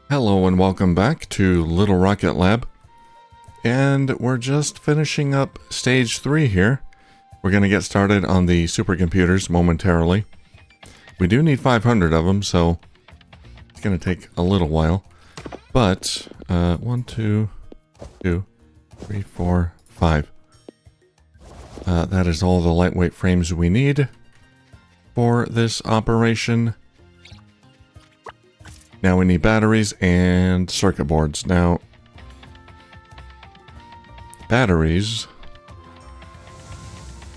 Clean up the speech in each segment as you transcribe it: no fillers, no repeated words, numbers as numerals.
Hello and welcome back to Little Rocket Lab. And we're just finishing up stage 3 here. We're going to get started on the supercomputers momentarily. We do need 500 of them, so it's going to take a little while. But, 1, 2, 3, 4, 5. That is all the lightweight frames we need for this operation. Now we need batteries and circuit boards. Now, batteries,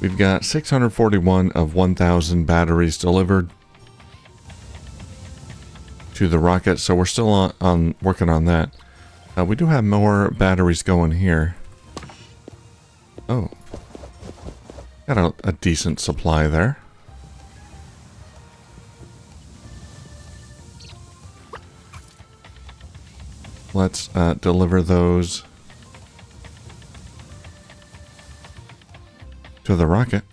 we've got 641 of 1,000 batteries delivered to the rocket, so we're still on working on that. We do have more batteries going here. Oh, got a decent supply there. Let's deliver those to the rocket.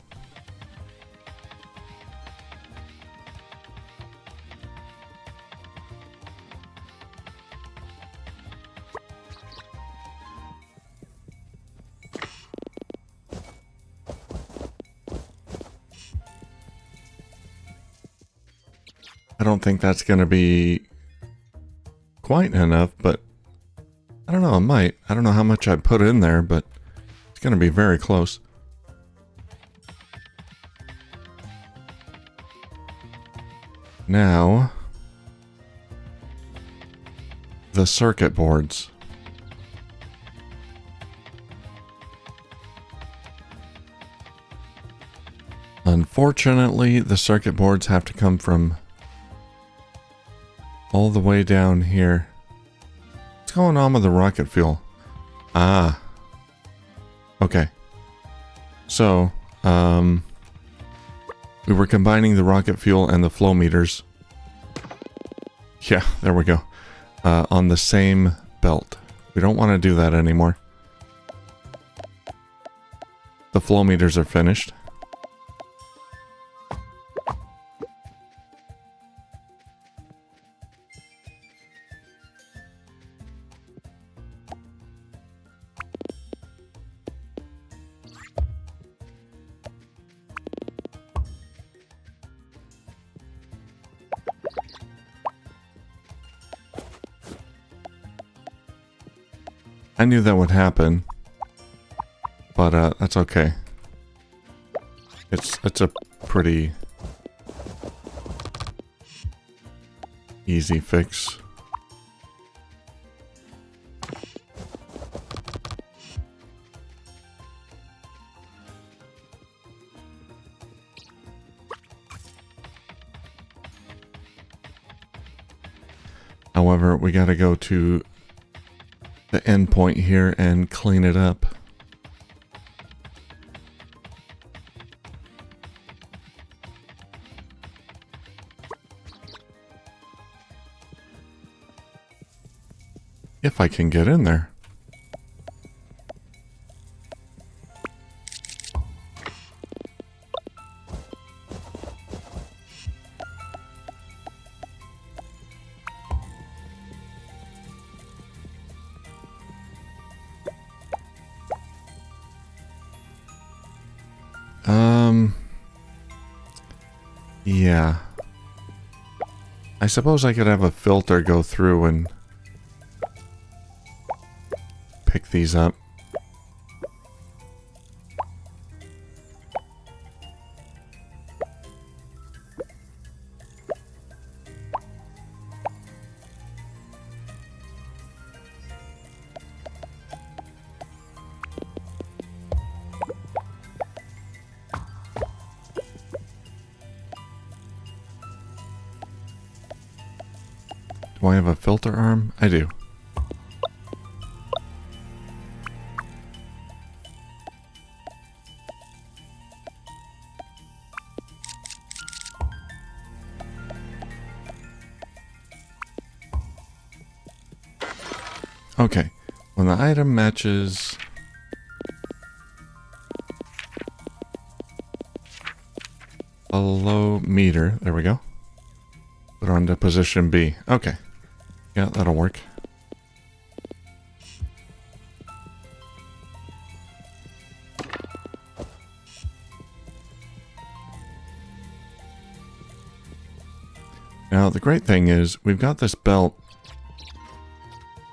I don't think that's going to be quite enough, but I don't know, it might. I don't know how much I put in there, but it's going to be very close. Now, the circuit boards. Unfortunately, the circuit boards have to come from all the way down here. What's going on with the rocket fuel? Ah. Okay. So, we were combining the rocket fuel and the flow meters. Yeah, there we go. On the same belt. We don't want to do that anymore. The flow meters are finished. I knew that would happen, but that's okay. It's a pretty easy fix. However, we gotta go to the end point here and clean it up. If I can get in there. Yeah. I suppose I could have a filter go through and pick these up. Do I have a filter arm? I do. Okay. When the item matches a low meter, there we go. Put on to position B. Okay. Yeah, that'll work. Now, the great thing is we've got this belt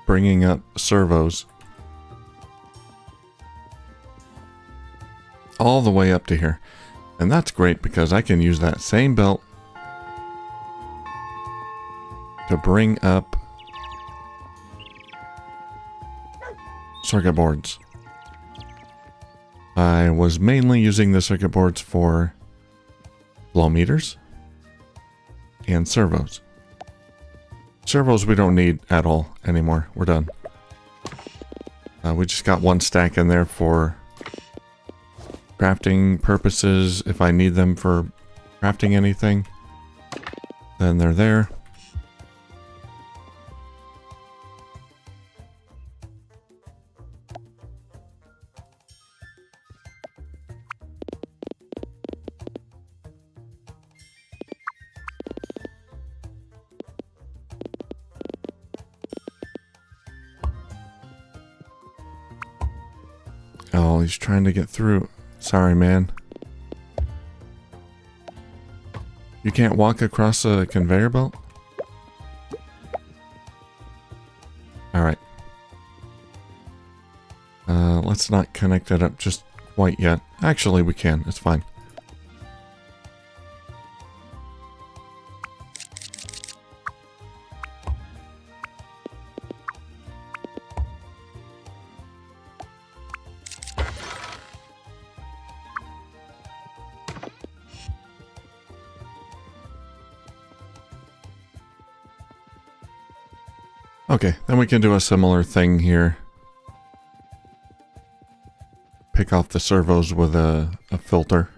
bringing up servos all the way up to here. And that's great because I can use that same belt to bring up circuit boards. I was mainly using the circuit boards for flow meters and servos. Servos we don't need at all anymore. We're done. We just got one stack in there for crafting purposes. If I need them for crafting anything, then they're there. Oh, he's trying to get through. Sorry, man. You can't walk across a conveyor belt? Alright. Let's not connect it up just quite yet. Actually, we can. It's fine. Okay, then we can do a similar thing here. Pick off the servos with a filter.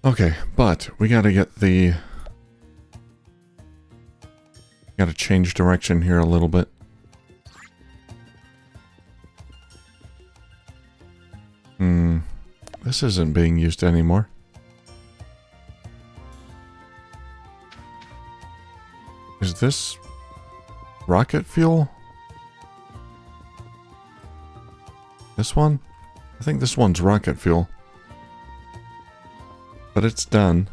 Okay, but we gotta get the... Gotta change direction here a little bit. This isn't being used anymore. Is this rocket fuel? This one? I think this one's rocket fuel. But it's done.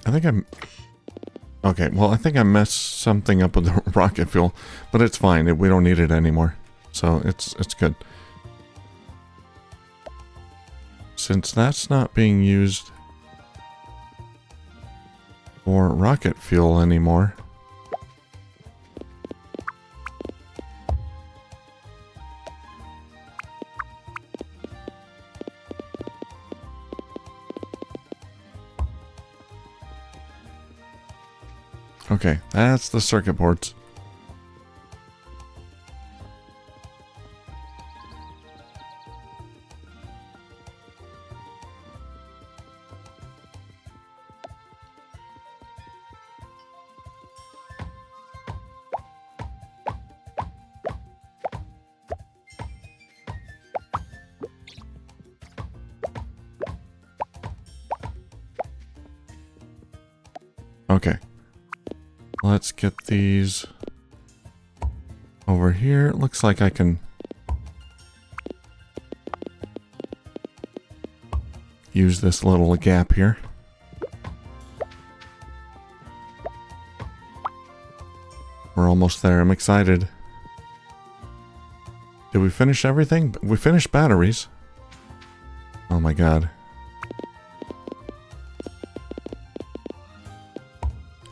I think I'm... Okay, well, I think I messed something up with the rocket fuel, but it's fine. We don't need it anymore, so it's good. Since that's not being used for rocket fuel anymore... Okay, that's the circuit boards. Okay. Let's get these over here. It looks like I can use this little gap here. We're almost there. I'm excited. Did we finish everything? We finished batteries. Oh my god.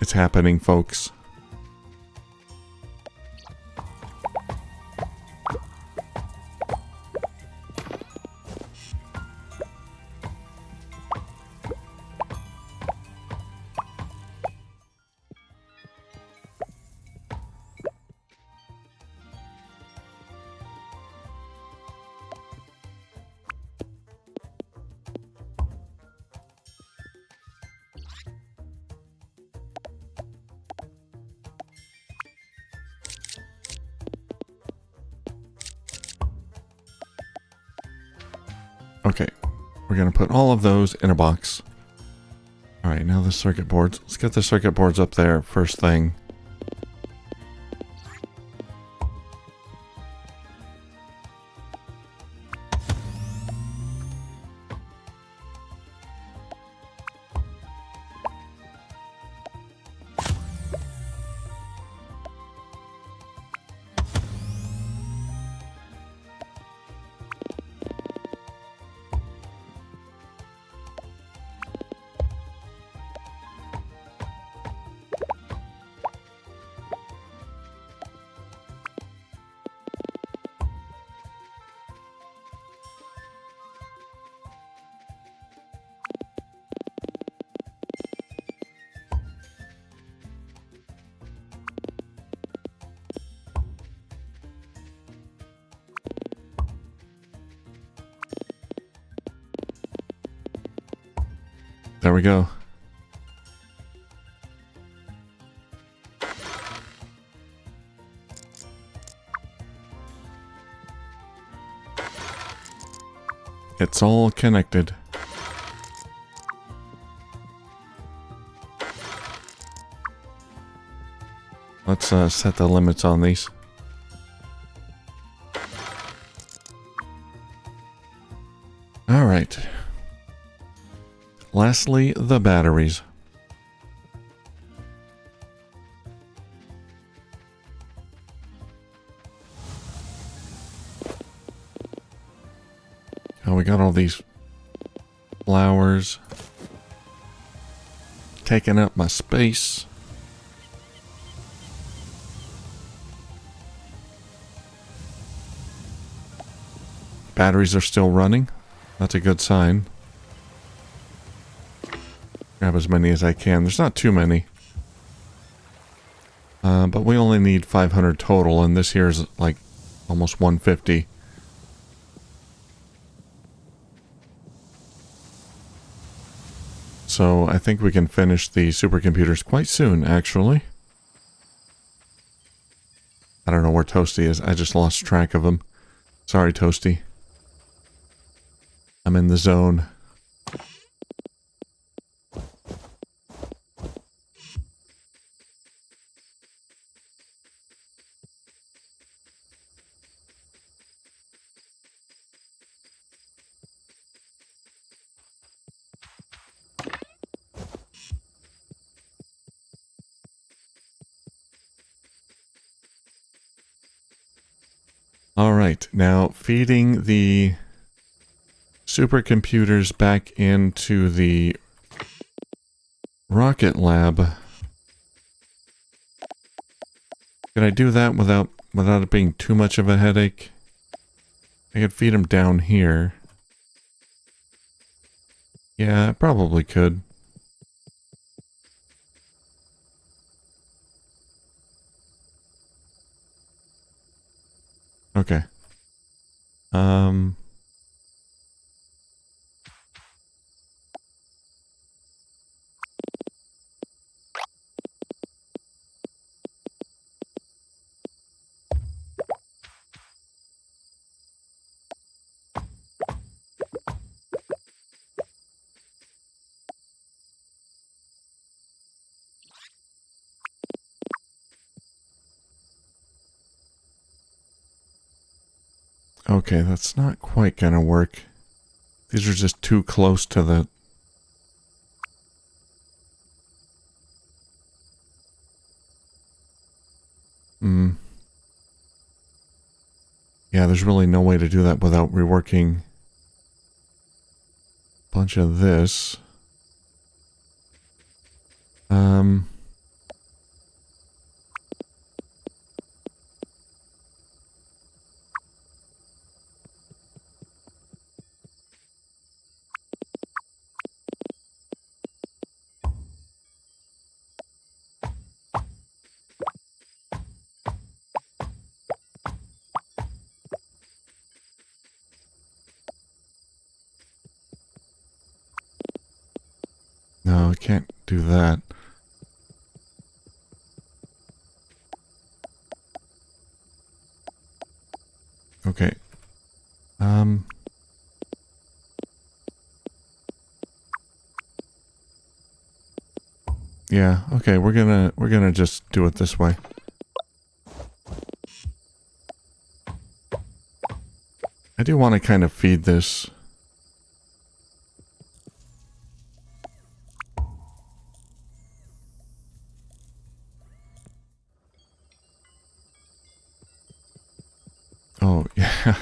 It's happening, folks. We're going to put all of those in a box. All right, now the circuit boards. Let's get the circuit boards up there first thing. There we go. It's all connected. Let's set the limits on these. All right. Lastly, the batteries. Oh, we got all these flowers taking up my space. Batteries are still running. That's a good sign. Grab as many as I can. There's not too many. But we only need 500 total, and this here is like almost 150. So I think we can finish the supercomputers quite soon, actually. I don't know where Toasty is. I just lost track of him. Sorry, Toasty. I'm in the zone. Alright, now feeding the supercomputers back into the rocket lab. Could I do that without it being too much of a headache? I could feed them down here. Yeah, I probably could. Okay. Okay, that's not quite gonna work. These are just too close to the... Yeah, there's really no way to do that without reworking a bunch of this. No, I can't do that. Okay. Yeah, okay, we're gonna just do it this way. I do want to kind of feed this. Oh, yeah.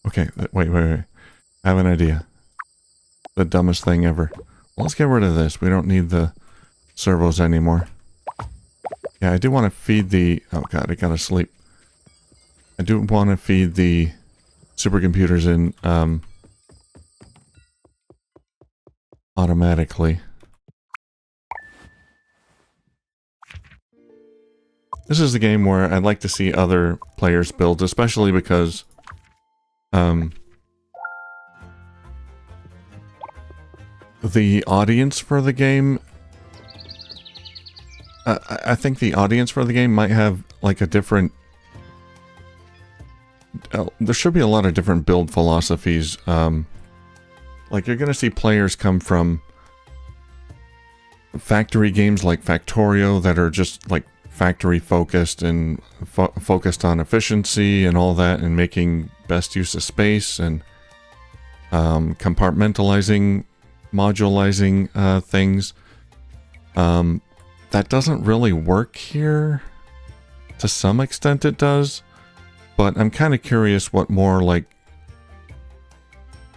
Okay, wait. I have an idea. The dumbest thing ever. Well, let's get rid of this. We don't need the servos anymore. Yeah, I do want to feed the... Oh god, I gotta sleep. I do want to feed the supercomputers in automatically. This is the game where I'd like to see other players build, especially because the audience for the game, I think the audience for the game might have like a different, there should be a lot of different build philosophies. Like you're gonna see players come from factory games like Factorio that are just like factory focused and focused on efficiency and all that, and making best use of space and compartmentalizing, modularizing things. That doesn't really work here. To some extent it does, but I'm kind of curious what more like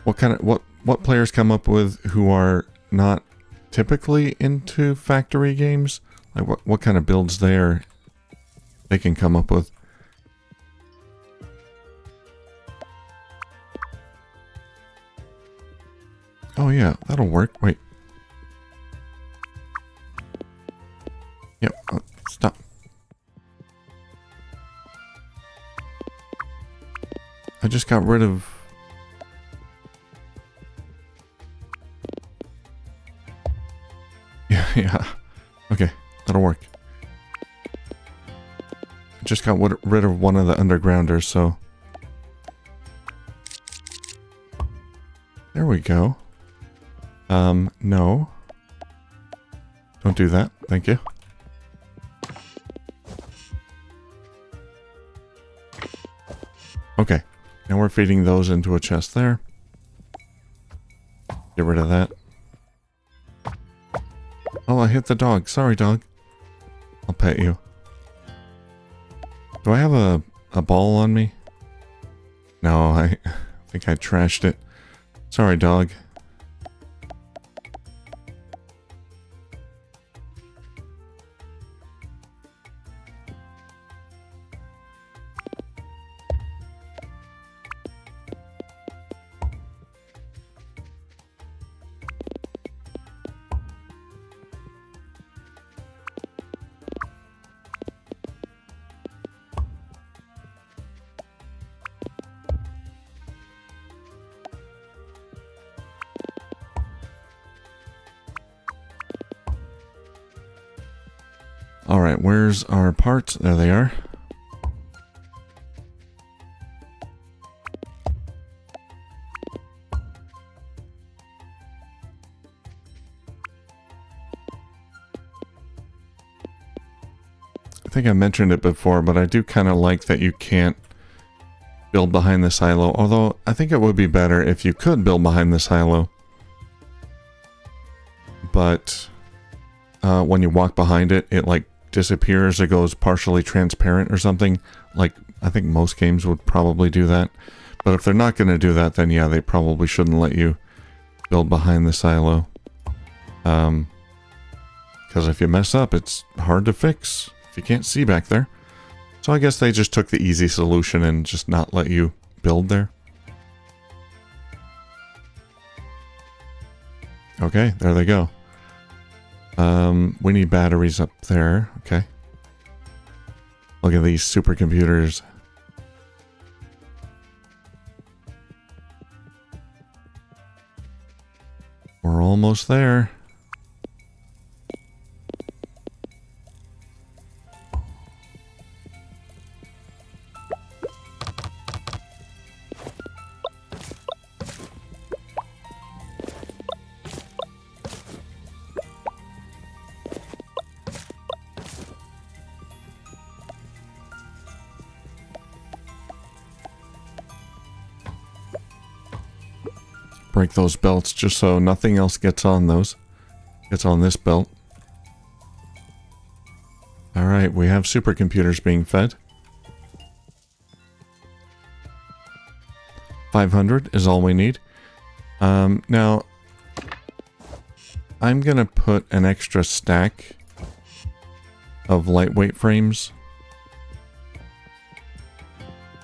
what players come up with who are not typically into factory games. Like what kind of builds they can come up with. Oh yeah, that'll work. Wait. Yep, stop. I just got rid of... Yeah. Okay, that'll work. I just got rid of one of the undergrounders, so... There we go. No. Don't do that. Thank you. Okay. Now we're feeding those into a chest there. Get rid of that. Oh, I hit the dog. Sorry, dog. I'll pet you. Do I have a ball on me? No, I think I trashed it. Sorry, dog. Alright, where's our parts? There they are. I think I mentioned it before, but I do kind of like that you can't build behind the silo, although I think it would be better if you could build behind the silo. But when you walk behind it, it like disappears, it goes partially transparent or something. Like, I think most games would probably do that. But if they're not going to do that, then yeah, they probably shouldn't let you build behind the silo. Because if you mess up, it's hard to fix if you can't see back there. So I guess they just took the easy solution and just not let you build there. Okay, there they go. We need batteries up there. Okay. Look at these supercomputers. We're almost there. break those belts just so nothing else gets on those. Gets on this belt. Alright, we have supercomputers being fed. 500 is all we need. Now, I'm gonna put an extra stack of lightweight frames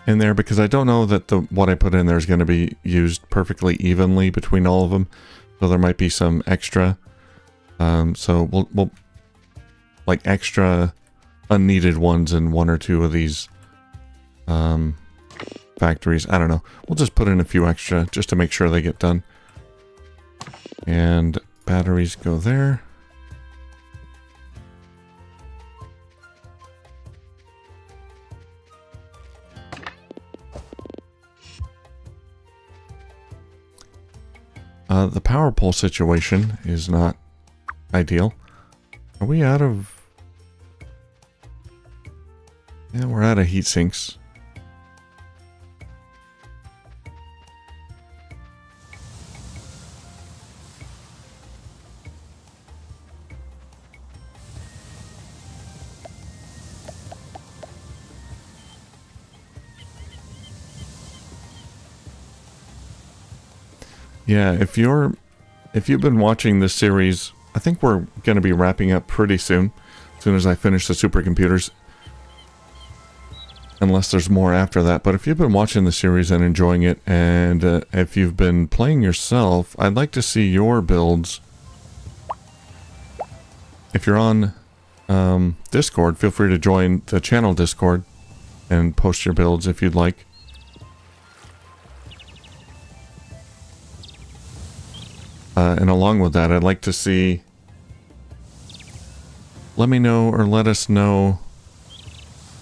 in there because I don't know that what I put in there is going to be used perfectly evenly between all of them. So there might be some extra. So we'll like extra unneeded ones in one or two of these factories. I don't know. We'll just put in a few extra just to make sure they get done. And batteries go there. The power pole situation is not ideal. Are we out of... Yeah, we're out of heat sinks. Yeah, if you've been watching this series, I think we're going to be wrapping up pretty soon. As soon as I finish the supercomputers. Unless there's more after that. But if you've been watching the series and enjoying it, and if you've been playing yourself, I'd like to see your builds. If you're on Discord, feel free to join the channel Discord and post your builds if you'd like. And along with that, I'd like to see... Let me know, or let us know,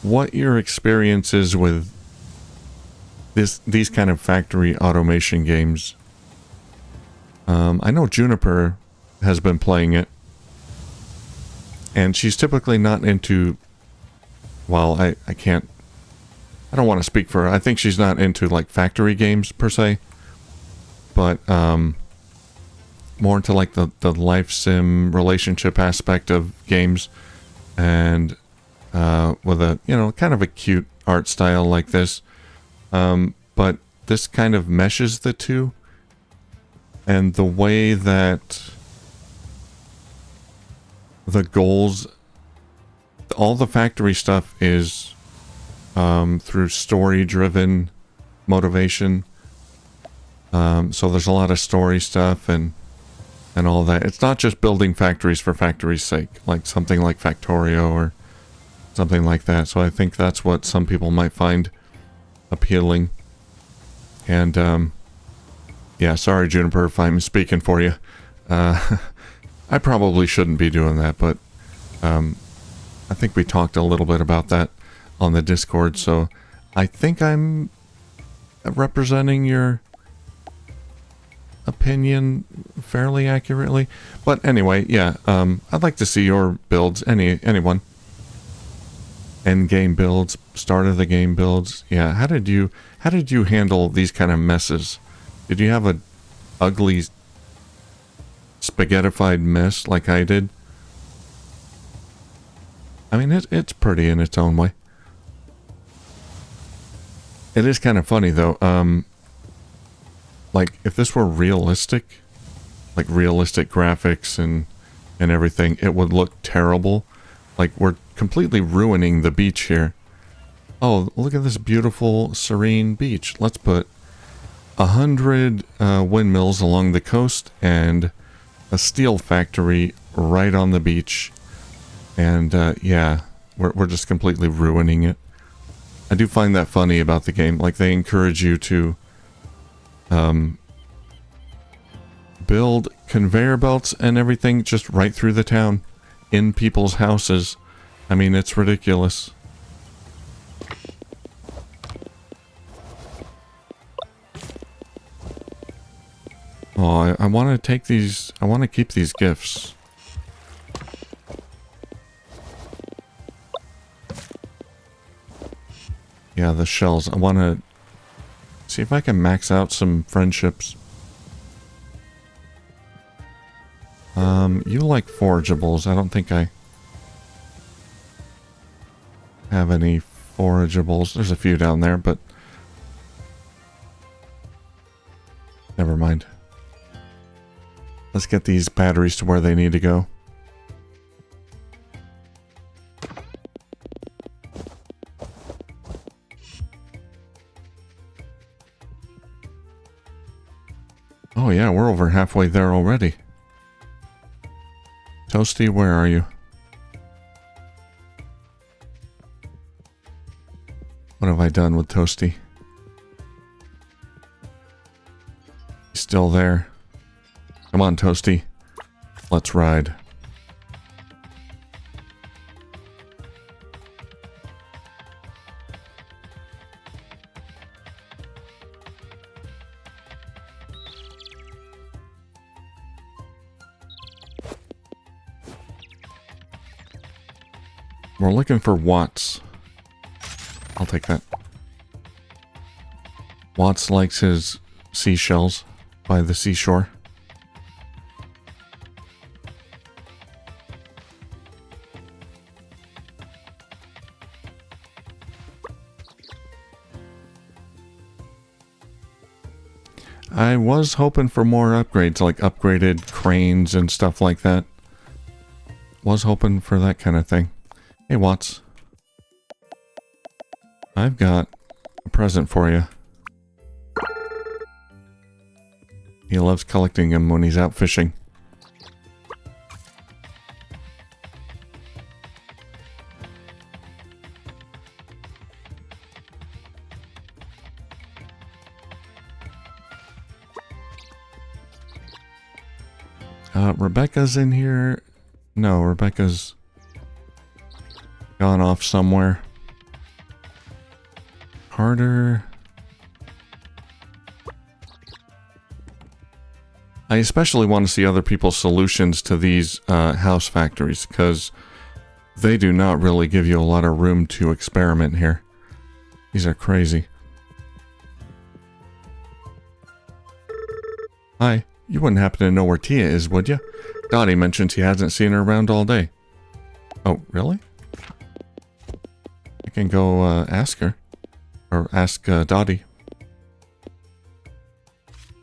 what your experience is with these kind of factory automation games. I know Juniper has been playing it. And she's typically not into... Well, I can't... I don't want to speak for her. I think she's not into, like, factory games, per se. But, more into like the life sim relationship aspect of games, and with a, you know, kind of a cute art style like this, but this kind of meshes the two, and the way that the goals, all the factory stuff is through story driven motivation, so there's a lot of story stuff and all that. It's not just building factories for factory's sake, like something like Factorio or something like that. So I think that's what some people might find appealing. And, yeah, sorry, Juniper, if I'm speaking for you. I probably shouldn't be doing that, but I think we talked a little bit about that on the Discord, so I think I'm representing your opinion fairly accurately. But anyway, yeah, I'd like to see your builds, anyone. End game builds, start of the game builds. Yeah, how did you handle these kind of messes? Did you have a ugly spaghettified mess like I did? I mean, it's pretty in its own way. It is kind of funny though. Like, if this were realistic, like realistic graphics and everything, it would look terrible. Like, we're completely ruining the beach here. Oh, look at this beautiful, serene beach. Let's put 100 windmills along the coast and a steel factory right on the beach. And, yeah, we're just completely ruining it. I do find that funny about the game. Like, they encourage you to build conveyor belts and everything just right through the town, in people's houses. I mean, it's ridiculous. Oh, I want to take these, I want to keep these gifts. Yeah, the shells. I want to see if I can max out some friendships. You like forageables. I don't think I have any forageables. There's a few down there, but never mind. Let's get these batteries to where they need to go. Oh yeah, we're over halfway there already. Toasty, where are you? What have I done with Toasty? He's still there. Come on, Toasty. Let's ride. We're looking for Watts. I'll take that. Watts likes his seashells by the seashore. I was hoping for more upgrades, like upgraded cranes and stuff like that. Was hoping for that kind of thing. Hey, Watts. I've got a present for you. He loves collecting them when he's out fishing. Rebecca's in here. No, Rebecca's gone off somewhere. Carter. I especially want to see other people's solutions to these house factories, because they do not really give you a lot of room to experiment here. These are crazy. Hi, you wouldn't happen to know where Tia is, would you? Dottie mentions he hasn't seen her around all day. Oh, really? I can go ask her. Or ask Dottie.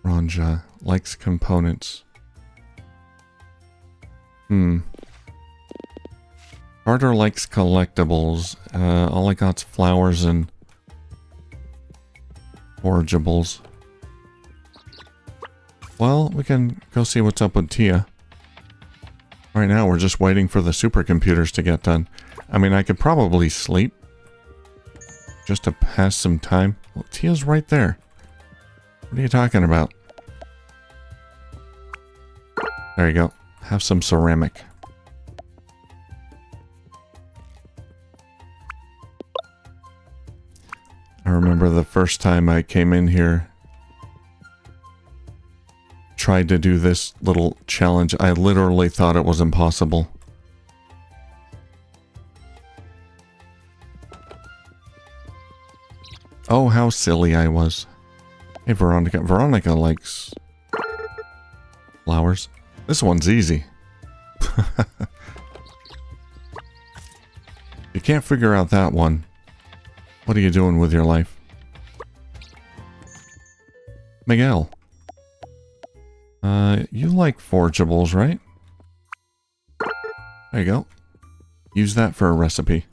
Ranja likes components. Carter likes collectibles. All I got's flowers and forageables. Well, we can go see what's up with Tia. Right now, we're just waiting for the supercomputers to get done. I mean, I could probably sleep. Just to pass some time. Well, Tia's right there. What are you talking about? There you go. Have some ceramic. I remember the first time I came in here, tried to do this little challenge. I literally thought it was impossible. Oh, how silly I was. Hey, Veronica. Veronica likes flowers. This one's easy. You can't figure out that one. What are you doing with your life? Miguel. You like forageables, right? There you go. Use that for a recipe.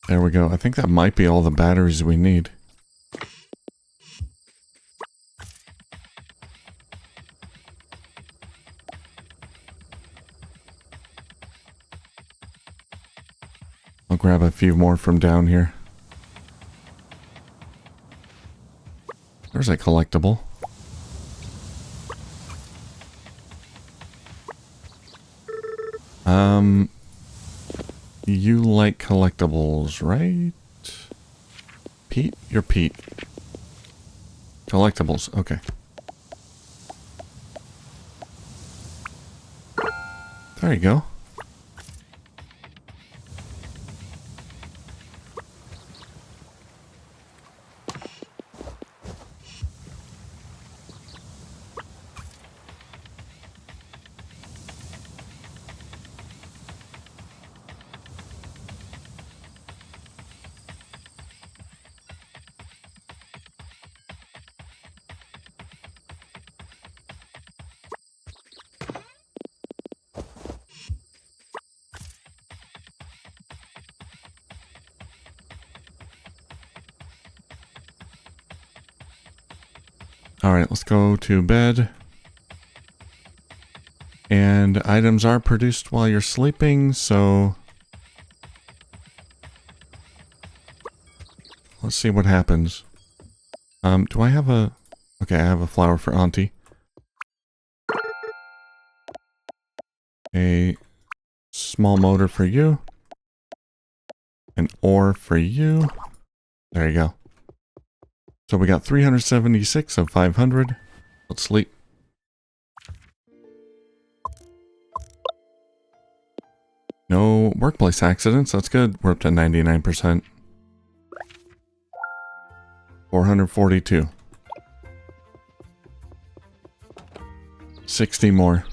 There we go. I think that might be all the batteries we need. I'll grab a few more from down here. There's a collectible. You like collectibles, right? Pete? You're Pete. Collectibles, okay. There you go. Alright, let's go to bed. And items are produced while you're sleeping, so... let's see what happens. Do I have a... okay, I have a flower for Auntie. A small motor for you. An ore for you. There you go. So we got 376 of 500. Let's sleep. No workplace accidents. That's good. We're up to 99%. 442. 60 more.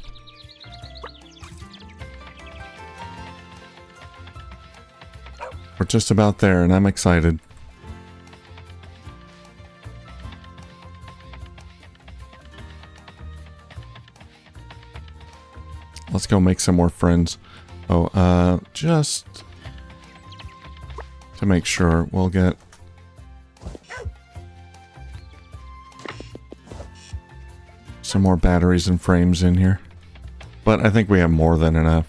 We're just about there, and I'm excited. Let's go make some more friends. Oh, just to make sure, we'll get some more batteries and frames in here. But I think we have more than enough.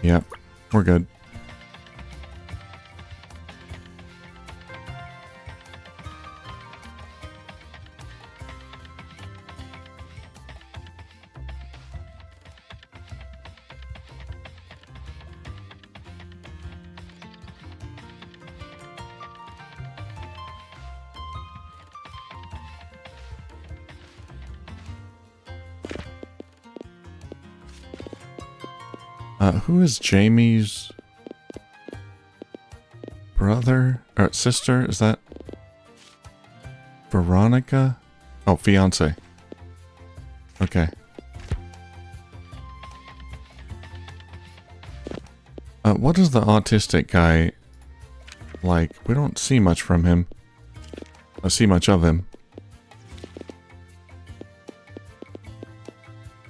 Yep, we're good. Who is Jamie's brother or sister? Is that Veronica? Oh, fiance. Okay. What is the autistic guy like? We don't see much from him. I see much of him.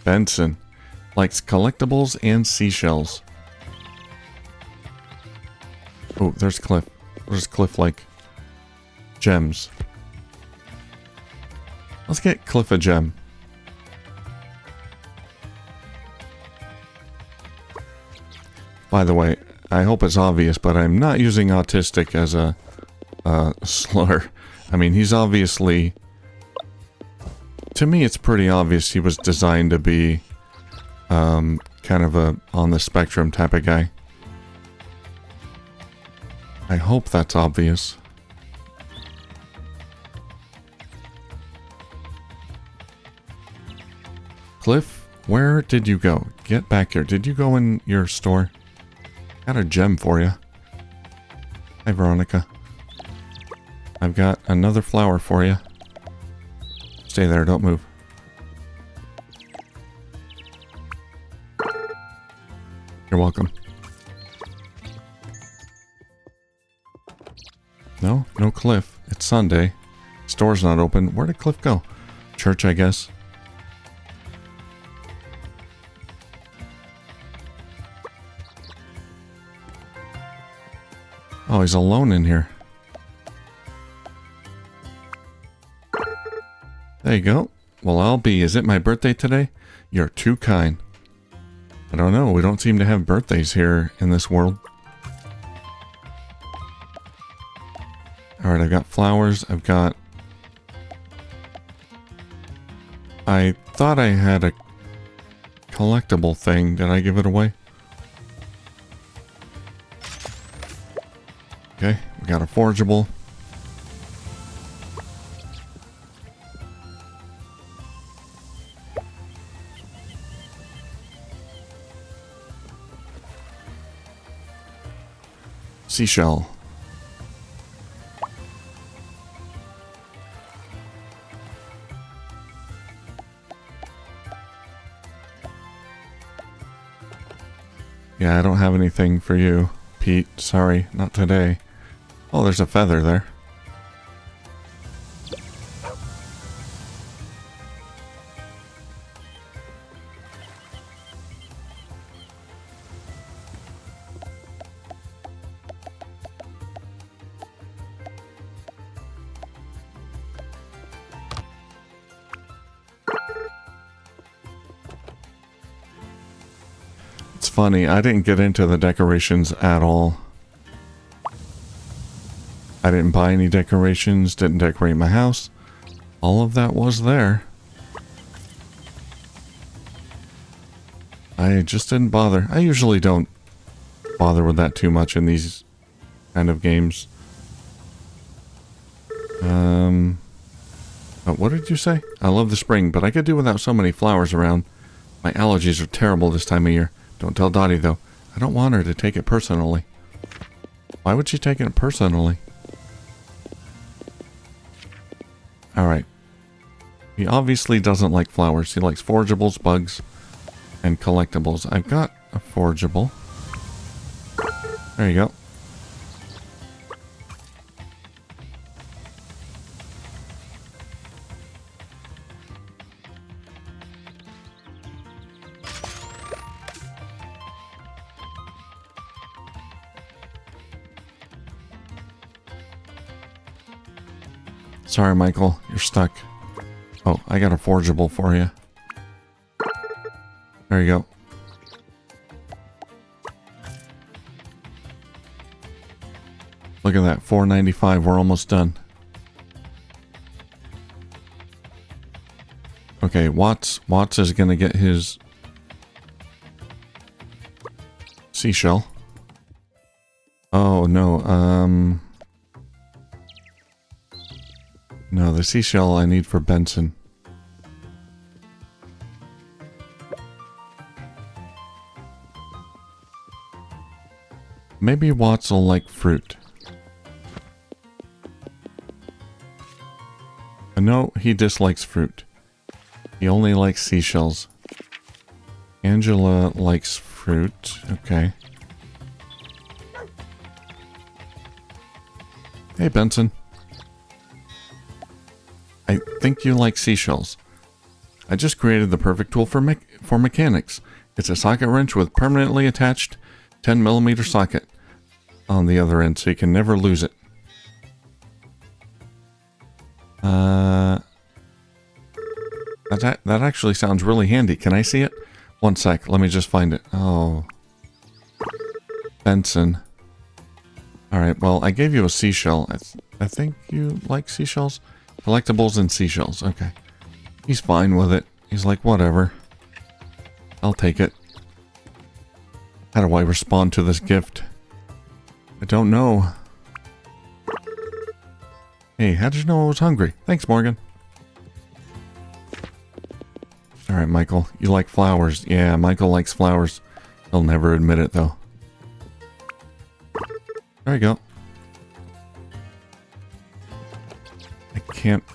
Benson. Likes collectibles and seashells. Oh, there's Cliff. What does Cliff like? Gems. Let's get Cliff a gem. By the way, I hope it's obvious, but I'm not using autistic as a slur. I mean, he's obviously... to me, it's pretty obvious he was designed to be... kind of a on the spectrum type of guy. I hope that's obvious. Cliff, where did you go? Get back here. Did you go in your store? Got a gem for you. Hi, Veronica. I've got another flower for you. Stay there, don't move. You're welcome. No, no Cliff. It's Sunday. Store's not open. Where did Cliff go? Church, I guess. Oh, he's alone in here. There you go. Well, I'll be. Is it my birthday today? You're too kind. I don't know. We don't seem to have birthdays here in this world. Alright, I've got flowers. I've got... I thought I had a collectible thing. Did I give it away? Okay, we got a forgeable. Seashell. Yeah, I don't have anything for you, Pete. Sorry, not today. Oh, there's a feather there. It's funny, I didn't get into the decorations at all. I didn't buy any decorations, didn't decorate my house. All of that was there. I just didn't bother. I usually don't bother with that too much in these kind of games. Oh, what did you say? I love the spring, but I could do without so many flowers around. My allergies are terrible this time of year. Don't tell Dottie, though. I don't want her to take it personally. Why would she take it personally? Alright. He obviously doesn't like flowers. He likes forageables, bugs, and collectibles. I've got a forageable. There you go. Sorry, Michael. You're stuck. Oh, I got a forageable for you. There you go. Look at that. $4.95. We're almost done. Okay, Watts is going to get his seashell. Oh, no. No, the seashell I need for Benson. Maybe Watts will like fruit. No, he dislikes fruit. He only likes seashells. Angela likes fruit. Okay. Hey, Benson. I think you like seashells. I just created the perfect tool for mechanics. It's a socket wrench with permanently attached 10mm socket on the other end, so you can never lose it. That actually sounds really handy. Can I see it? One sec, let me just find it. Oh. Benson. Alright, well, I gave you a seashell. I think you like seashells? Collectibles and seashells, okay. He's fine with it. He's like, whatever. I'll take it. How do I respond to this gift? I don't know. Hey, how did you know I was hungry? Thanks, Morgan. Alright, Michael. You like flowers. Yeah, Michael likes flowers. He'll never admit it, though. There you go.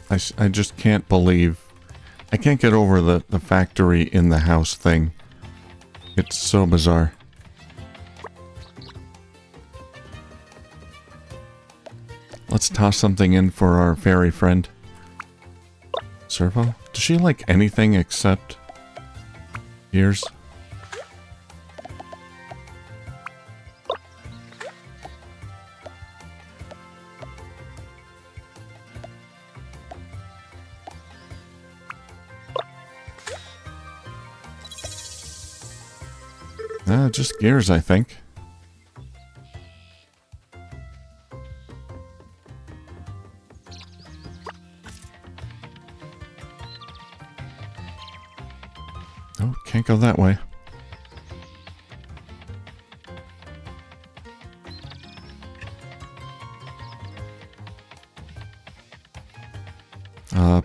I just can't believe... I can't get over the factory in the house thing. It's so bizarre. Let's toss something in for our fairy friend. Servo? Does she like anything except ears? Just gears, I think. Oh, can't go that way.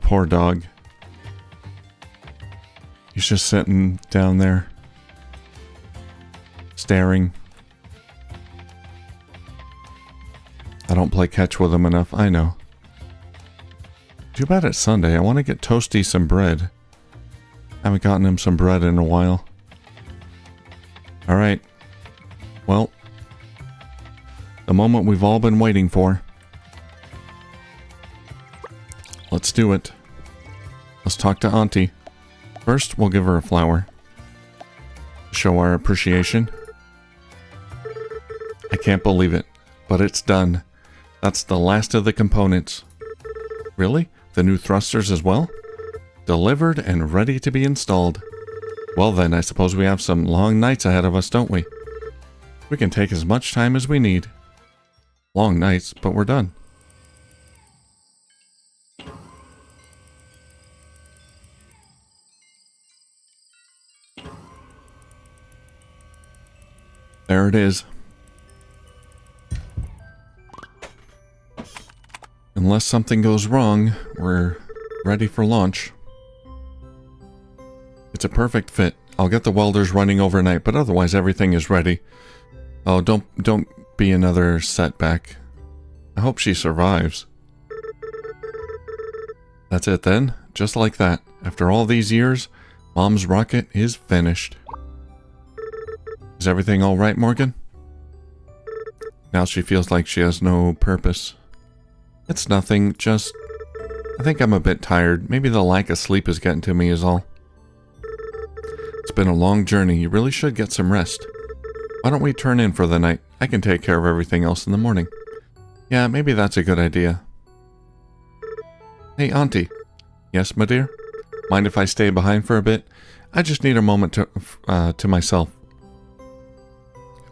Poor dog. He's just sitting down there, staring. I don't play catch with him enough, I know. Too bad it's Sunday. I want to get Toasty some bread. Haven't gotten him some bread in a while. Alright. Well, the moment we've all been waiting for. Let's do it. Let's talk to Auntie. First, we'll give her a flower. Show our appreciation. I can't believe it, but it's done. That's the last of the components. Really? The new thrusters as well? Delivered and ready to be installed. Well then, I suppose we have some long nights ahead of us, don't we? We can take as much time as we need. Long nights, but we're done. There it is. Unless something goes wrong, we're ready for launch. It's a perfect fit. I'll get the welders running overnight, but otherwise everything is ready. Oh, don't be another setback. I hope she survives. That's it then. Just like that. After all these years, Mom's rocket is finished. Is everything all right, Morgan? Now she feels like she has no purpose. It's nothing, just... I think I'm a bit tired. Maybe the lack of sleep is getting to me is all. It's been a long journey. You really should get some rest. Why don't we turn in for the night? I can take care of everything else in the morning. Yeah, maybe that's a good idea. Hey, Auntie. Yes, my dear? Mind if I stay behind for a bit? I just need a moment to myself.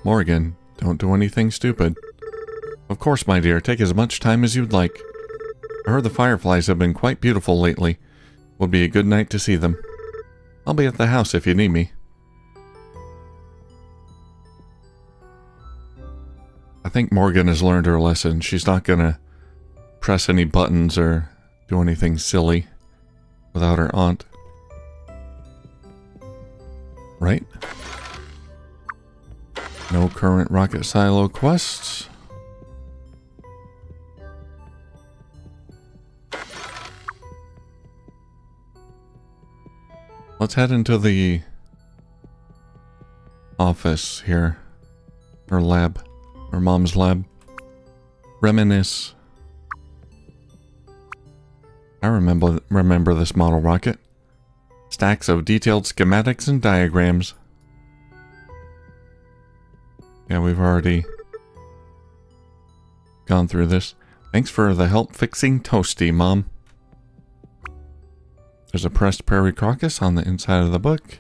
Morgan, don't do anything stupid. Of course, my dear. Take as much time as you'd like. I heard the fireflies have been quite beautiful lately. Would be a good night to see them. I'll be at the house if you need me. I think Morgan has learned her lesson. She's not gonna press any buttons or do anything silly without her aunt. Right? No current rocket silo quests. Let's head into the office here. Her lab. Her mom's lab. Reminisce. I remember this model rocket. Stacks of detailed schematics and diagrams. Yeah, we've already gone through this. Thanks for the help fixing Toasty, Mom. There's a pressed prairie crocus on the inside of the book.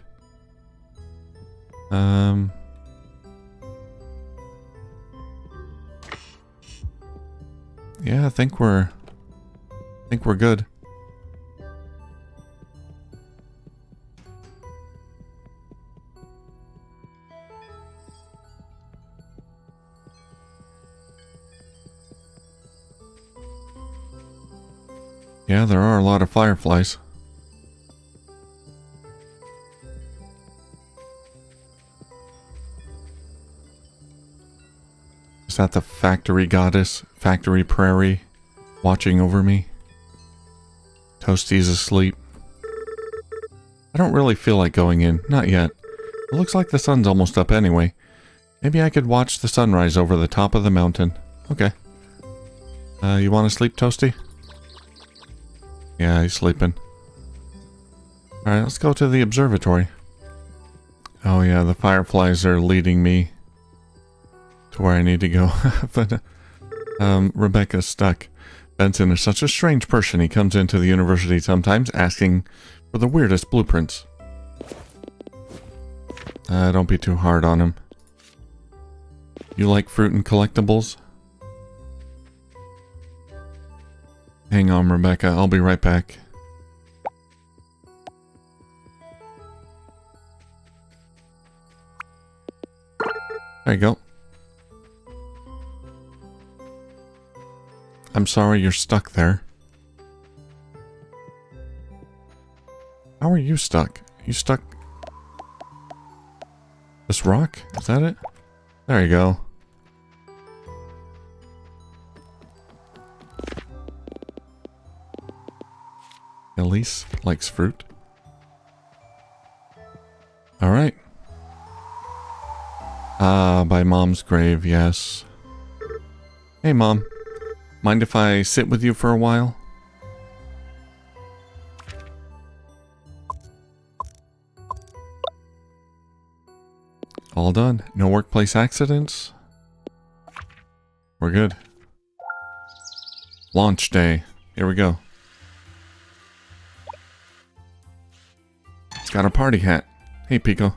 Yeah, I think we're good. Yeah, there are a lot of fireflies. Is that the factory goddess, factory prairie, watching over me? Toasty's asleep. I don't really feel like going in, not yet. It looks like the sun's almost up anyway. Maybe I could watch the sunrise over the top of the mountain. Okay. You want to sleep, Toasty? Yeah, he's sleeping. Alright, let's go to the observatory. Oh yeah, the fireflies are leading me to where I need to go. But, Rebecca's stuck. Benson is such a strange person. He comes into the university sometimes asking for the weirdest blueprints. Don't be too hard on him. You like fruit and collectibles? Hang on, Rebecca. I'll be right back. There you go. I'm sorry you're stuck there. How are you stuck? You stuck? This rock? Is that it? There you go. Elise likes fruit. Alright. By Mom's grave, yes. Hey, Mom. Mind if I sit with you for a while? All done. No workplace accidents? We're good. Launch day. Here we go. It's got a party hat. Hey, Pico.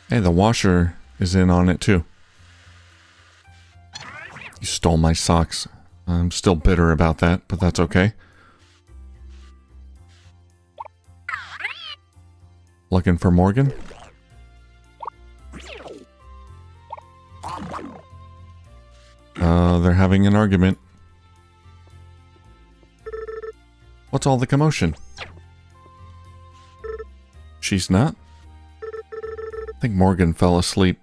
Hey, the washer is in on it too. You stole my socks. I'm still bitter about that, but that's okay. Looking for Morgan? They're having an argument. What's all the commotion? She's not? I think Morgan fell asleep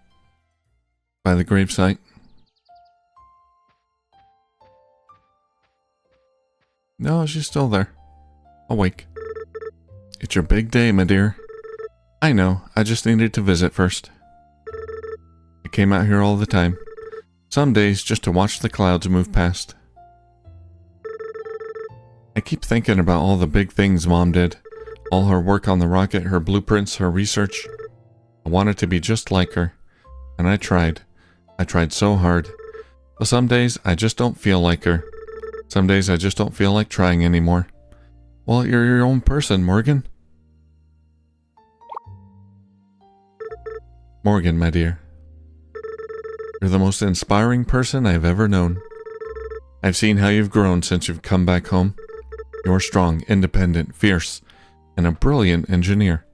by the gravesite. No, she's still there. Awake. It's your big day, my dear. I know, I just needed to visit first. I came out here all the time. Some days just to watch the clouds move past. I keep thinking about all the big things Mom did. All her work on the rocket, her blueprints, her research. I wanted to be just like her. And I tried. I tried so hard. But some days I just don't feel like her. Some days I just don't feel like trying anymore. Well, you're your own person, Morgan. Morgan, my dear. You're the most inspiring person I've ever known. I've seen how you've grown since you've come back home. You're strong, independent, fierce, and a brilliant engineer.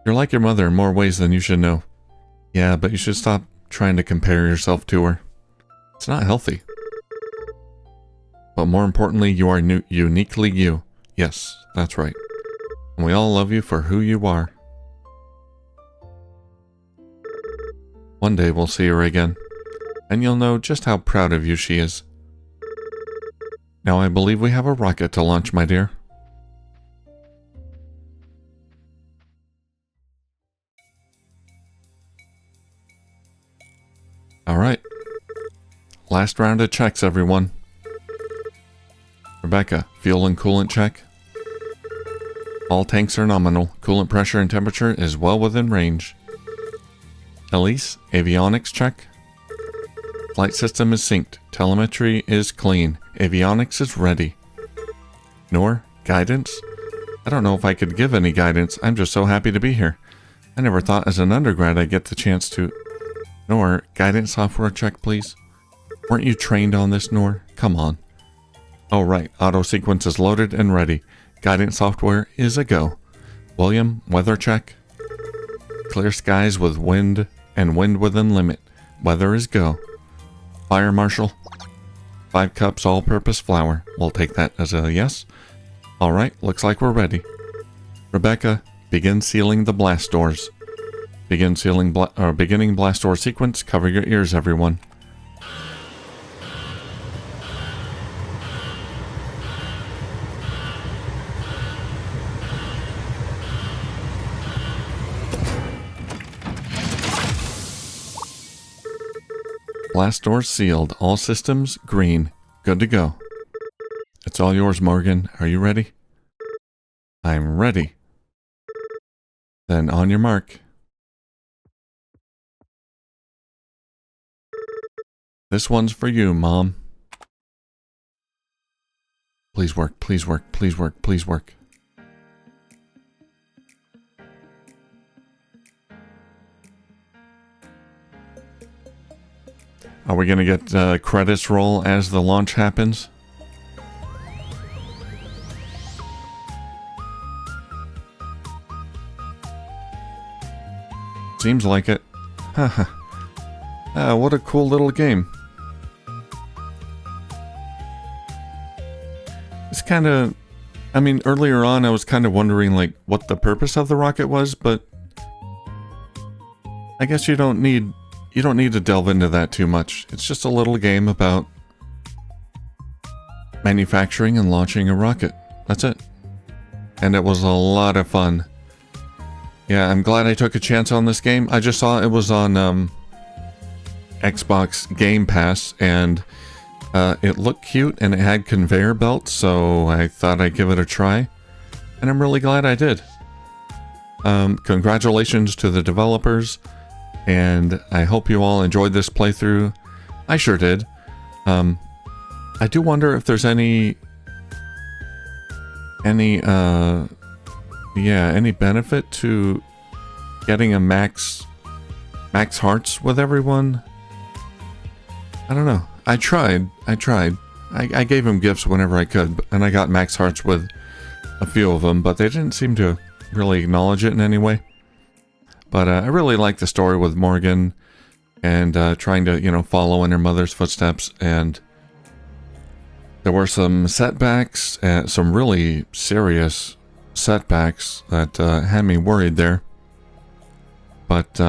You're like your mother in more ways than you should know. Yeah, but you should stop trying to compare yourself to her. It's not healthy. But more importantly, you are uniquely you. Yes, that's right. And we all love you for who you are. One day we'll see her again, and you'll know just how proud of you she is. Now I believe we have a rocket to launch, my dear. Alright. Last round of checks, everyone. Rebecca, fuel and coolant check. All tanks are nominal. Coolant pressure and temperature is well within range. Elise, avionics check. Flight system is synced. Telemetry is clean. Avionics is ready. Noor, guidance? I don't know if I could give any guidance. I'm just so happy to be here. I never thought as an undergrad I'd get the chance to... Noor, guidance software check, please. Weren't you trained on this, Noor? Come on. Oh, right. Auto sequence is loaded and ready. Guidance software is a go. William, weather check. Clear skies with wind and wind within limit. Weather is go. Fire marshal. 5 cups all-purpose flour. We'll take that as a yes. Alright, looks like we're ready. Rebecca, begin sealing the blast doors. Beginning blast door sequence. Cover your ears, everyone. Blast doors sealed. All systems green. Good to go. It's all yours, Morgan. Are you ready? I'm ready. Then on your mark. This one's for you, Mom. Please work, please work, please work, please work. Are we going to get credits roll as the launch happens? Seems like it. Haha. What a cool little game. It's kind of... I mean, earlier on I was kind of wondering like what the purpose of the rocket was, but I guess you don't need to delve into that too much. It's just a little game about manufacturing and launching a rocket. That's it. And it was a lot of fun. Yeah, I'm glad I took a chance on this game. I just saw it was on Xbox Game Pass, and it looked cute and it had conveyor belts, so I thought I'd give it a try. And I'm really glad I did. Congratulations to the developers, and I hope you all enjoyed this playthrough. I sure did. I do wonder if there's any benefit to getting a max hearts with everyone. I don't know. I tried. I gave him gifts whenever I could, and I got max hearts with a few of them, but they didn't seem to really acknowledge it in any way. But I really like the story with Morgan and trying to, you know, follow in her mother's footsteps. And there were some setbacks, some really serious setbacks that had me worried there. But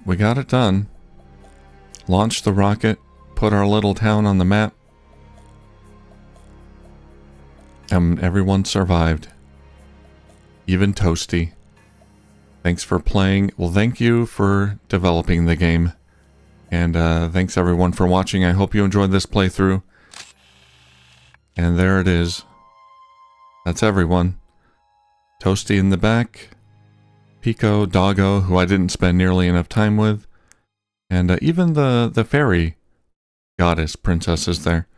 we got it done. Launched the rocket, put our little town on the map, and everyone survived. Even Toasty. Thanks for playing. Well, thank you for developing the game. And thanks everyone for watching. I hope you enjoyed this playthrough. And there it is. That's everyone. Toasty in the back. Pico, Doggo, who I didn't spend nearly enough time with. And even the fairy goddess princess is there.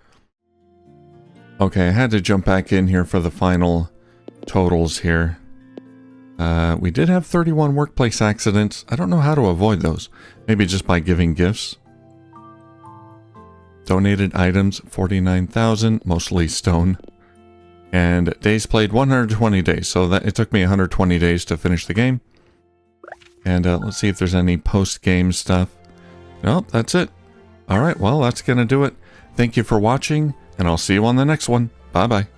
Okay, I had to jump back in here for the final totals here. We did have 31 workplace accidents. I don't know how to avoid those. Maybe just by giving gifts. Donated items, 49,000, mostly stone. And days played, 120 days. So that it took me 120 days to finish the game. And let's see if there's any post-game stuff. Nope, that's it. Alright, well, that's gonna do it. Thank you for watching, and I'll see you on the next one. Bye-bye.